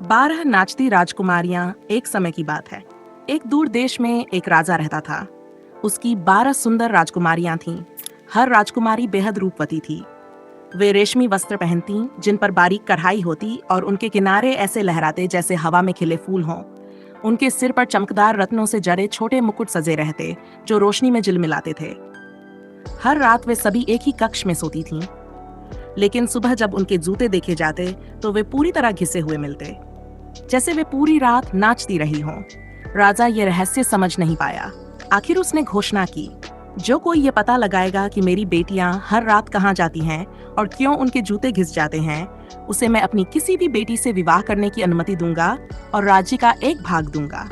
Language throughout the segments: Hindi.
12 नाचती राजकुमारियां एक समय की बात है। एक दूर देश में एक राजा रहता था। उसकी 12 सुंदर राजकुमारियां थीं। हर राजकुमारी बेहद रूपवती थी। वे रेशमी वस्त्र पहनती जिन पर बारीक कढ़ाई होती और उनके किनारे ऐसे लहराते जैसे हवा में खिले फूल हों। उनके सिर पर चमकदार रत्नों से जड़े छोटे मुकुट सजे रहते जो रोशनी में झिलमिलाते थे। हर रात वे सभी एक ही कक्ष में सोती थीं। लेकिन सुबह जब उनके जूते देखे जाते तो वे पूरी तरह घिसे हुए मिलते, जैसे वे पूरी रात नाचती रही हों। राजा ये रहस्य समझ नहीं पाया। आखिर उसने घोषणा की, जो कोई ये पता लगाएगा कि मेरी बेटियां हर रात कहाँ जाती हैं और क्यों उनके जूते घिस जाते हैं, उसे मैं अपनी किसी भी बेटी से विवाह करने की अनुमति दूंगा और राज्य का एक भाग दूंगा।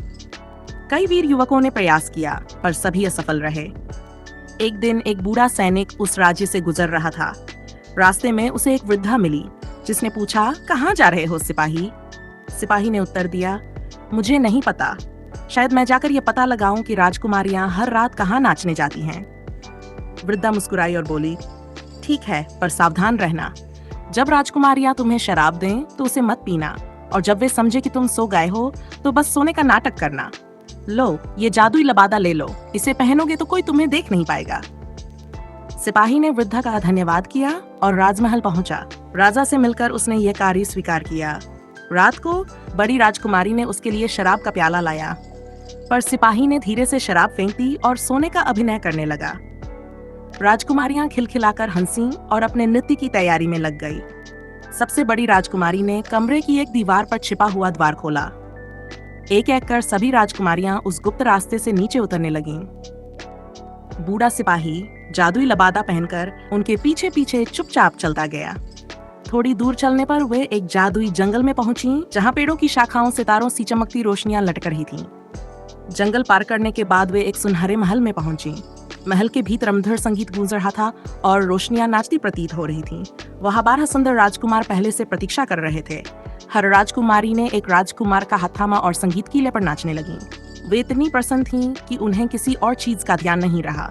कई वीर युवकों ने प्रयास किया पर सभी असफल रहे। एक दिन एक बूढ़ा सैनिक उस राज्य से गुजर रहा था। रास्ते में उसे एक वृद्धा मिली जिसने पूछा, कहाँ जा रहे हो सिपाही? सिपाही ने उत्तर दिया, मुझे नहीं पता। शायद मैं जाकर ये पता लगाऊं कि राजकुमारियां हर रात कहाँ नाचने जाती हैं। वृद्धा मुस्कुराई और बोली, ठीक है, पर सावधान रहना। जब राजकुमारियां तुम्हें शराब दें तो उसे मत पीना, और जब वे समझे कि तुम सो गए हो तो बस सोने का नाटक करना। लो, ये जादुई लबादा ले लो, इसे पहनोगे तो कोई तुम्हें देख नहीं पाएगा। सिपाही ने वृद्धा का धन्यवाद किया और राजमहल पहुंचा। राजा से मिलकर उसने यह कार्य स्वीकार किया। रात को बड़ी राजकुमारी ने उसके लिए शराब का प्याला लाया, पर सिपाही ने धीरे से शराब फेंक दी और सोने का अभिनय करने लगा। राजकुमारियां खिलखिलाकर हंसी और अपने नृत्य की तैयारी में लग गई। सबसे बड़ी राजकुमारी ने कमरे की एक दीवार पर छिपा हुआ द्वार खोला। एक एक कर सभी राजकुमारियां उस गुप्त रास्ते से नीचे उतरने लगीं। बूढ़ा सिपाही जादुई लबादा पहनकर उनके पीछे पीछे चुपचाप चलता गया। थोड़ी दूर चलने पर वे एक जादुई जंगल में पहुंची, जहां पेड़ों की शाखाओं सितारों सी चमकती रोशनियां लटक रही थीं। जंगल पार करने के बाद वे एक सुनहरे महल में पहुंची। महल के भीतर रमधर संगीत गूंज रहा था और रोशनियां नाचती प्रतीत हो रही थीं। वहां 12 सुंदर राजकुमार पहले से प्रतीक्षा कर रहे थे। हर राजकुमारी ने एक राजकुमार का हाथ थामा और संगीत कीले पर नाचने लगी। वे इतनी प्रसन्न थीं कि उन्हें किसी और चीज का ध्यान नहीं रहा।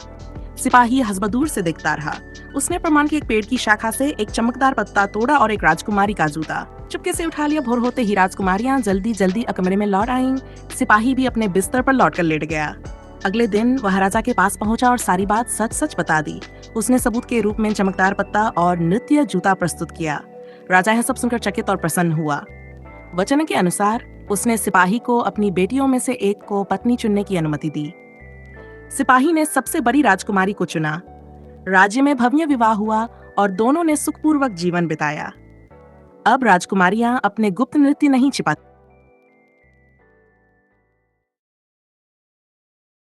सिपाही हसबदूर से देखता रहा। उसने प्रमाण के एक पेड़ की शाखा से एक चमकदार पत्ता तोड़ा और एक राजकुमारी का जूता चुपके से उठा लिया। भोर होते ही राजकुमारियां जल्दी जल्दी कमरे में लौट आईं। सिपाही भी अपने बिस्तर पर लौटकर लेट गया। अगले दिन वह राजा के पास पहुंचा और सारी बात सच सच बता दी। उसने सबूत के रूप में चमकदार पत्ता और नृत्य जूता प्रस्तुत किया। राजा यह सब सुनकर चकित और प्रसन्न हुआ। वचन के अनुसार उसने सिपाही को अपनी बेटियों में से एक को पत्नी चुनने की अनुमति दी। सिपाही ने सबसे बड़ी राजकुमारी को चुना। राज्य में भव्य विवाह हुआ और दोनों ने सुखपूर्वक जीवन बिताया। अब राजकुमारियां अपने गुप्त नृत्य नहीं छिपाती।